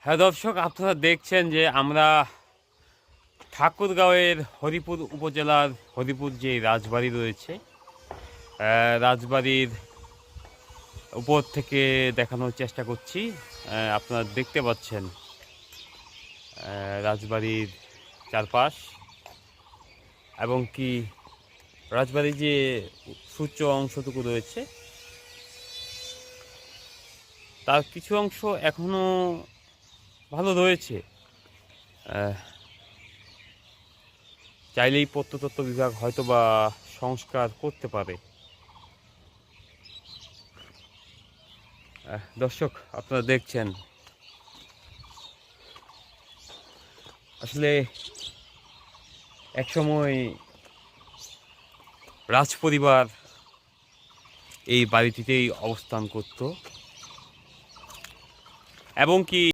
হ্যাঁ দর্শক, আপনারা দেখছেন যে আমরা ঠাকুরগাঁওয়ের হরিপুর উপজেলার হরিপুর যে রাজবাড়ি রয়েছে, রাজবাড়ির উপর থেকে দেখানোর চেষ্টা করছি। আপনারা দেখতে পাচ্ছেন রাজবাড়ির চারপাশ এবং কি রাজবাড়ির যে সূচ্য অংশটুকু রয়েছে তার কিছু অংশ এখনো ভালো রয়েছে। চাইলেই প্রত্নতত্ত্ব বিভাগ হয়তো বা সংস্কার করতে পারে। দর্শক, আপনারা দেখছেন আসলে একসময় রাজপরিবার এই বাড়িটিতেই অবস্থান করত এবং কি